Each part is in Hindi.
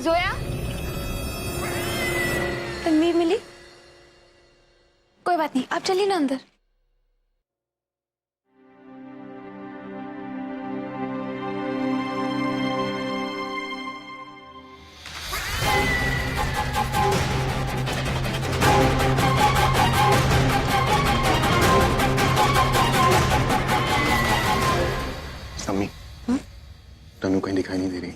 जोया, तन्वीर मिली? कोई बात नहीं, आप चलिए ना अंदर। अम्मी, तनु कहीं दिखाई नहीं दे रही।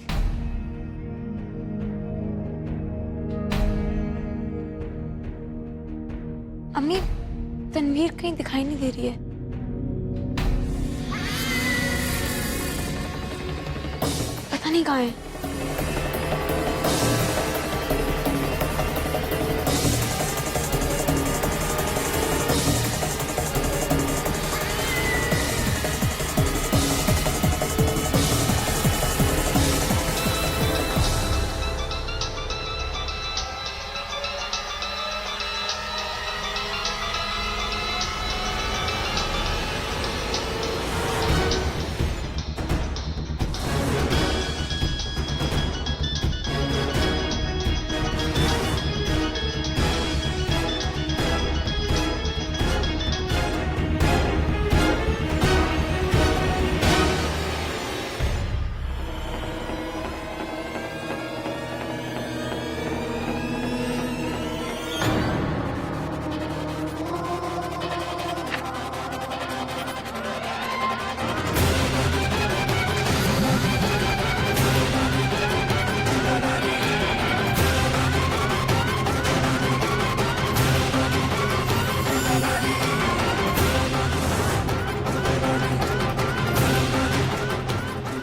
अम्मी, तन्वीर कहीं दिखाई नहीं दे रही है। पता नहीं कहाँ है।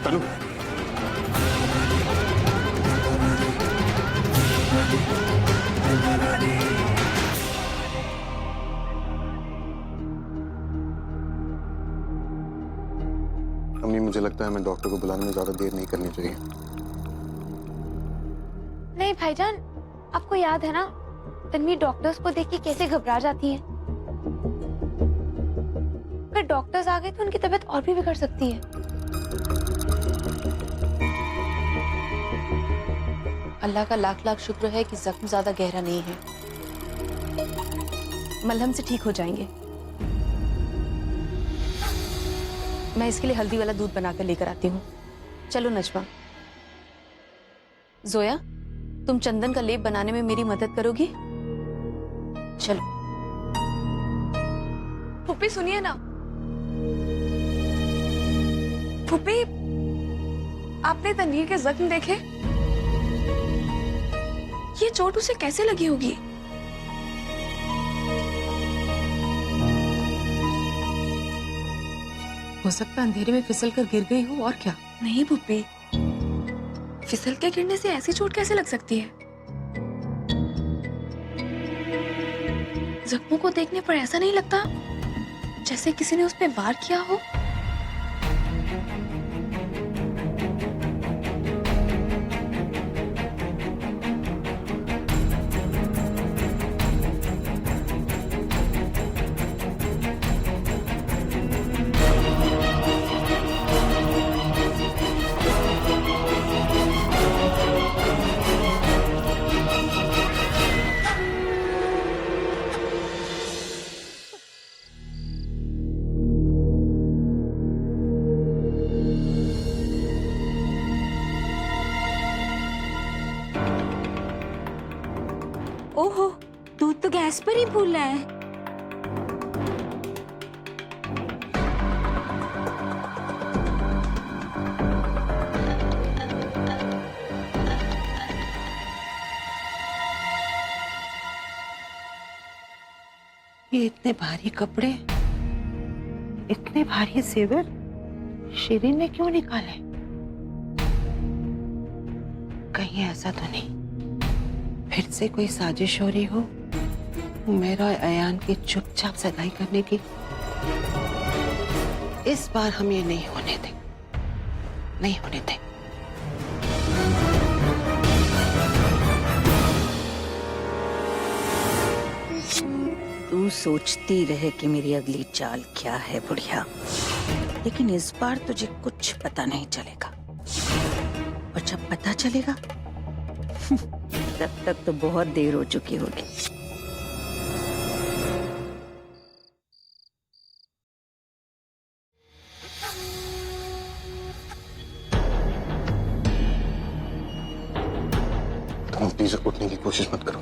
तनु, अम्मी मुझे लगता है हमें डॉक्टर को बुलाने में ज्यादा देर नहीं करनी चाहिए। नहीं भाईजान, आपको याद है ना तन्वीर डॉक्टर्स को देख के कैसे घबरा जाती है। अगर डॉक्टर्स आ गए तो उनकी तबीयत और भी बिगड़ सकती है। अल्लाह का लाख लाख शुक्र है कि जख्म ज्यादा गहरा नहीं है। मलहम से ठीक हो जाएंगे। मैं इसके लिए हल्दी वाला दूध बनाकर लेकर आती हूँ। चलो नजमा। जोया, तुम चंदन का लेप बनाने में मेरी मदद करोगी? चलो। फुप्पी सुनिए ना। फुप्पी, आपने तन्वीर के जख्म देखे? ये चोट उसे कैसे लगी होगी? हो सकता है अंधेरे में फिसल कर गिर गई हो, और क्या। नहीं फुप्पी, फिसल के गिरने से ऐसी चोट कैसे लग सकती है? जख्मों को देखने पर ऐसा नहीं लगता जैसे किसी ने उस पे वार किया हो। ओहो, दूध तो गैस पर ही फूल रहा है। ये इतने भारी कपड़े, इतने भारी जेवर शिरीन ने क्यों निकाले? कहीं ऐसा तो नहीं फिर से कोई साजिश हो रही हो मेरा अयान की चुपचाप सगाई करने की? इस बार हम ये नहीं होने दें, नहीं होने दें। तू सोचती रहे कि मेरी अगली चाल क्या है बुढ़िया, लेकिन इस बार तुझे कुछ पता नहीं चलेगा, और जब पता चलेगा तब तक तो बहुत देर हो चुकी होगी। तुम प्लीज उठने की कोशिश मत करो।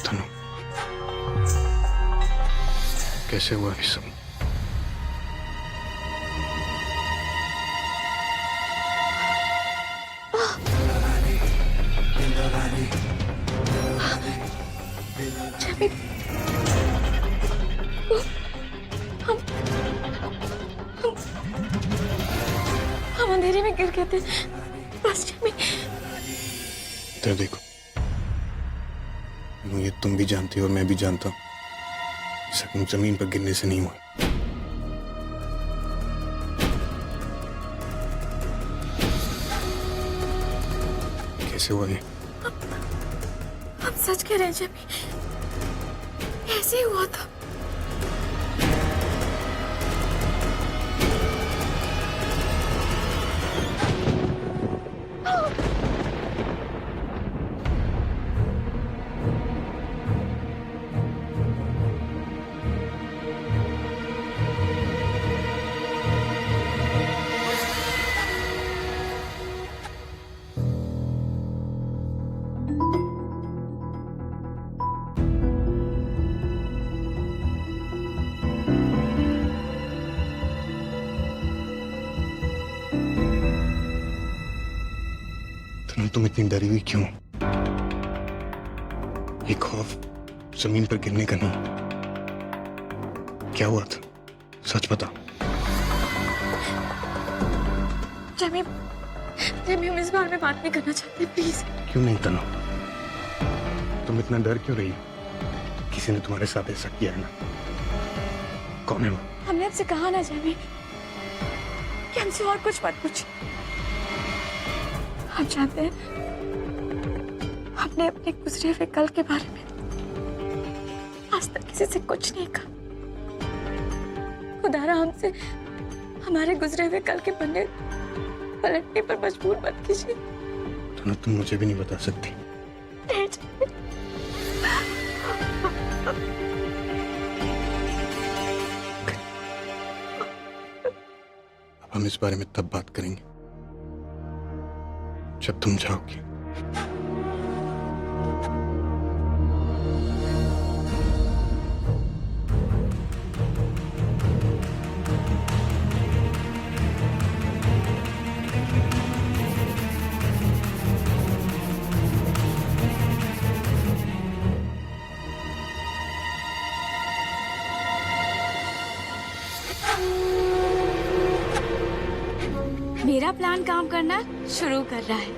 तनु, कैसे हुआ ये सब? हम अंधेरे में गिर गए थे बस जमी। इधर देखो, ये तुम भी जानती हो और मैं भी जानता हूँ, सकून जमीन पर गिरने से नहीं हुआ। कैसे हुआ ये? हम सच कह रहे हैं जमी, ऐसे ही हुआ था। तुम इतनी डरी हुई क्यों? ये खौफ जमीन पर गिरने का नहीं। क्या हुआ था? सच बता। जमी, हम इस बारे में बात नहीं करना चाहते, प्लीज। क्यों नहीं तनु? तुम इतना डर क्यों रही हो? किसी ने तुम्हारे साथ ऐसा किया है ना? कौन है वो? हमने आपसे कहा ना जमी कि हमसे और कुछ मत पूछ। हम जानते हैं हमने अपने गुजरे हुए कल के बारे में आज तक किसी से कुछ नहीं कहा। खुदारा हमसे हमारे गुजरे हुए कल के पन्ने पलटने पर मजबूर मत कीजिए। तनु, तुम मुझे भी नहीं बता सकती। अब हम इस बारे में तब बात करेंगे जब तुम जाओगी। मेरा प्लान काम करना शुरू कर रहा है।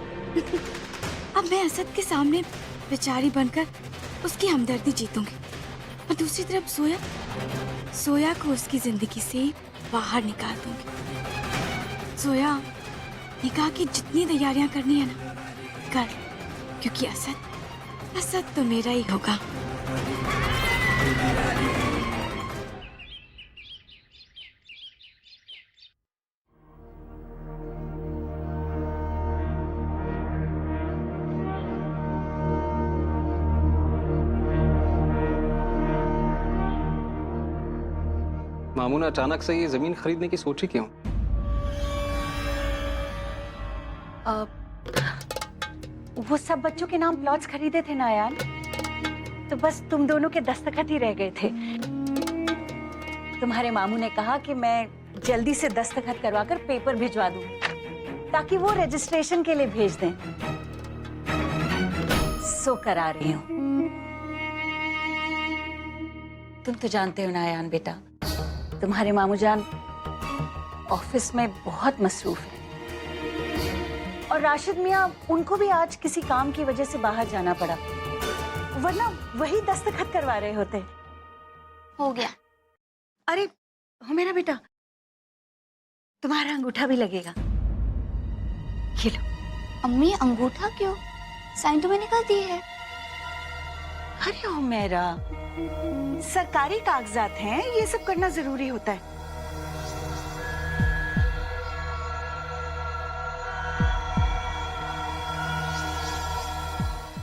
अब मैं असद के सामने बेचारी बनकर उसकी हमदर्दी जीतूंगी और दूसरी तरफ सोया को उसकी जिंदगी से बाहर निकाल दूंगी। सोया, निकाह की जितनी तैयारियां करनी है ना कर, क्योंकि असद तो मेरा ही होगा। मामू ने अचानक से ये जमीन खरीदने की सोची क्यों? वो सब बच्चों के नाम प्लॉट्स खरीदे थे ना अयान, तो बस तुम दोनों के दस्तखत ही रह गए थे। तुम्हारे मामू ने कहा कि मैं जल्दी से दस्तखत करवाकर पेपर भिजवा दूं, ताकि वो रजिस्ट्रेशन के लिए भेज दें। सो करा रही हूँ। तुम तो जानते हो ना अयान बेटा, तुम्हारे मामू जान ऑफिस में बहुत मसरूफ है, और राशिद मियाँ उनको भी आज किसी काम की वजह से बाहर जाना पड़ा, वरना वही दस्तखत करवा रहे होते। हो गया। अरे हो मेरा बेटा, तुम्हारा अंगूठा भी लगेगा। ये लो। अम्मी अंगूठा क्यों? साइन तो मैंने कर दी है। अरे हो मेरा, सरकारी कागजात हैं, ये सब करना जरूरी होता है।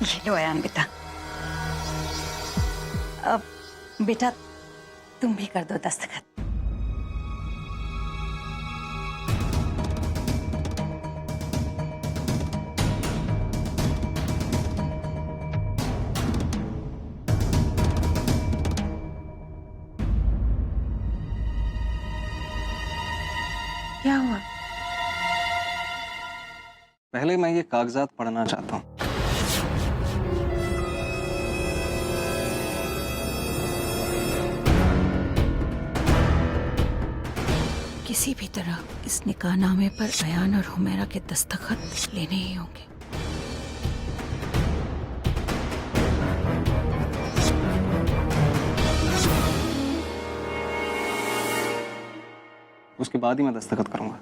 ये लो अयान बेटा। अब बेटा तुम भी कर दो दस्तखत। क्या हुआ? पहले मैं ये कागजात पढ़ना चाहता हूँ। किसी भी तरह इस निकाहनामे पर अयान और हुमैरा के दस्तखत लेने ही होंगे। उसके बाद ही मैं दस्तखत करूंगा।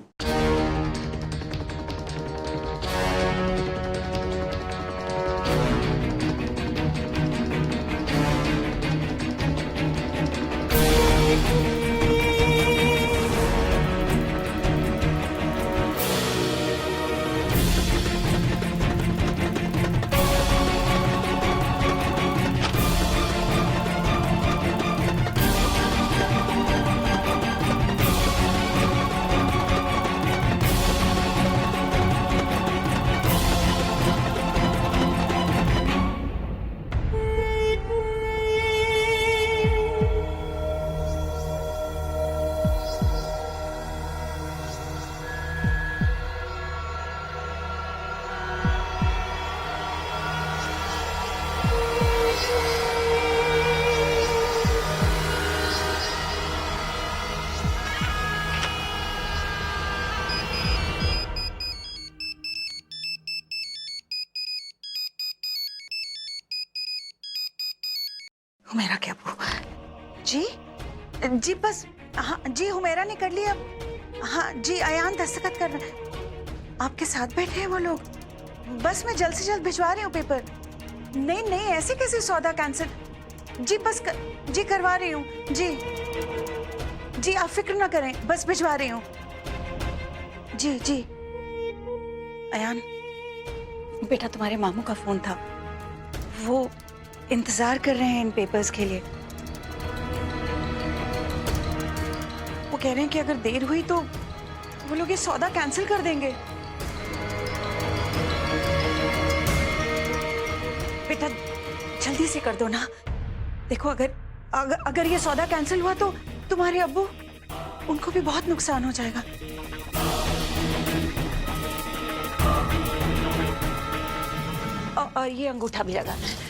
हुमैरा क्या अबू? जी जी बस, हाँ जी हुमैरा ने कर लिया। हाँ जी अयान दस्तखत कर रहा है। आपके साथ बैठे हैं वो लोग। बस मैं जल्द से जल्द भिजवा रही हूँ पेपर। नहीं नहीं ऐसे कैसे सौदा कैंसिल? जी बस जी करवा रही हूँ। जी जी आप फिक्र ना करें, बस भिजवा रही हूँ। जी जी अयान बेटा, तुम्हारे मामू का फोन था, वो इंतजार कर रहे हैं इन पेपर्स के लिए। वो कह रहे हैं कि अगर देर हुई तो वो लोग ये सौदा कैंसिल कर देंगे। बेटा जल्दी से कर दो ना। देखो अगर ये सौदा कैंसिल हुआ तो तुम्हारे अब्बू, उनको भी बहुत नुकसान हो जाएगा। और ये अंगूठा भी लगाना है।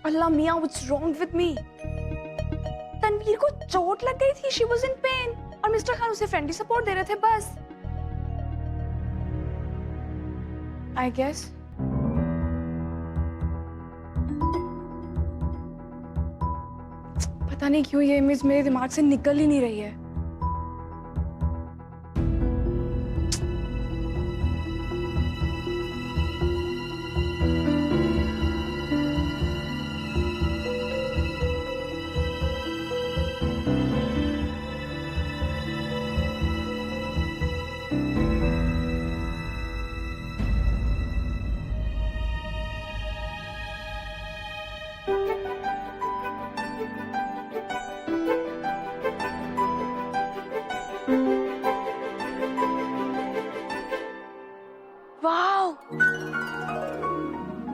अल्लाह मियाँ, what's wrong with me? Tanveer को चोट लग गई थी, she was in pain, और मिस्टर खान उसे फ्रेंडली सपोर्ट दे रहे थे बस। I guess पता नहीं क्यों ये इमेज मेरे दिमाग से निकल ही नहीं रही है। वाओ!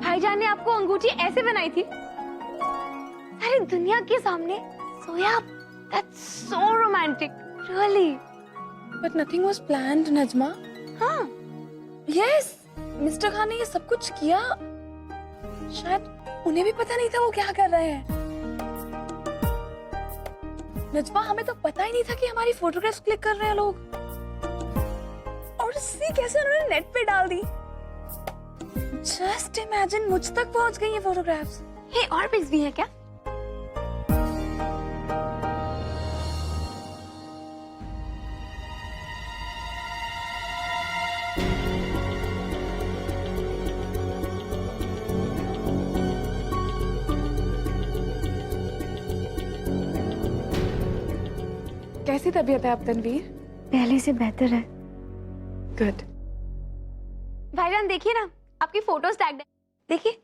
भाईजान ने आपको अंगूठी ऐसे बनाई थी सारी दुनिया के सामने? सोया, that's so romantic, really. But nothing was planned, Najma. हाँ, yes, मिस्टर खान ने ये सब कुछ किया। शायद उन्हें भी पता नहीं था वो क्या कर रहे हैं। नजमा, हमें तो पता ही नहीं था कि हमारी फोटोग्राफ्स क्लिक कर रहे हैं लोग। और सी कैसे उन्होंने नेट पे डाल दी। जस्ट इमेजिन, मुझ तक पहुंच गई ये फोटोग्राफ्स। हे, और पिक्स भी है क्या? कैसी तबीयत है अब तनवीर? पहले से बेहतर है। गुड। भाईजान देखिए ना, आपकी फोटोज टैग्ड है, देखिए।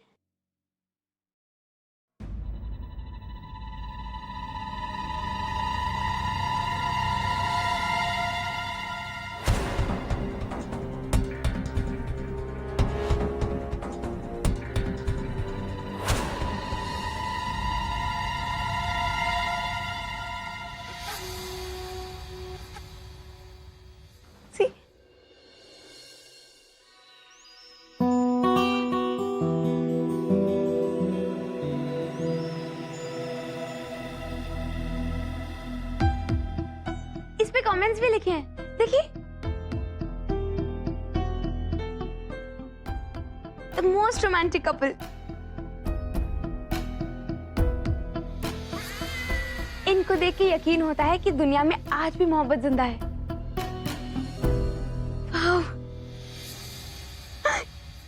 इस पे कमेंट्स भी लिखे हैं, देखिए। The most romantic couple. इनको देख के यकीन होता है कि दुनिया में आज भी मोहब्बत जिंदा है। वाह!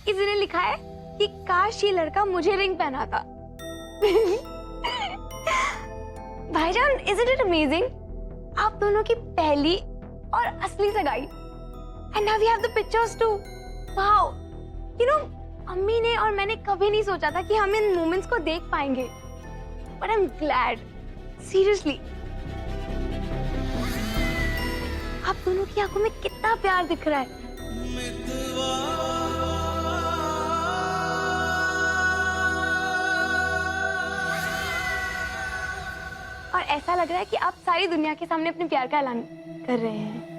किसी ने लिखा है कि काश ये लड़का मुझे रिंग पहनाता। भाईजान, isn't it amazing? आप दोनों की पहली और असली सगाई। And now we have the pictures too. Wow! You know, अम्मी ने और मैंने कभी नहीं सोचा था कि हम इन मोमेंट्स को देख पाएंगे। But I'm glad. Seriously. आप दोनों की आंखों में कितना प्यार दिख रहा है। और ऐसा लग रहा है कि आप सारी दुनिया के सामने अपने प्यार का ऐलान कर रहे हैं।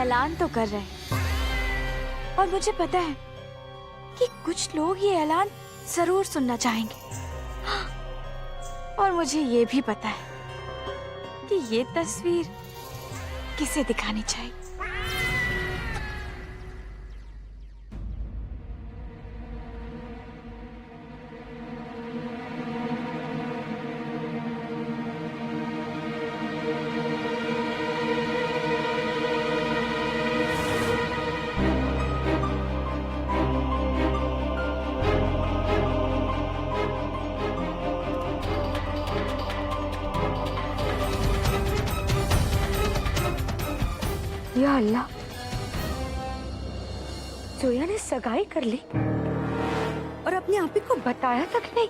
ऐलान तो कर रहे हैं और मुझे पता है कि कुछ लोग ये ऐलान जरूर सुनना चाहेंगे। और मुझे ये भी पता है कि ये तस्वीर किसे दिखानी चाहिए। या अल्लाह, जोया ने सगाई कर ली और अपने आप ही को बताया तक नहीं।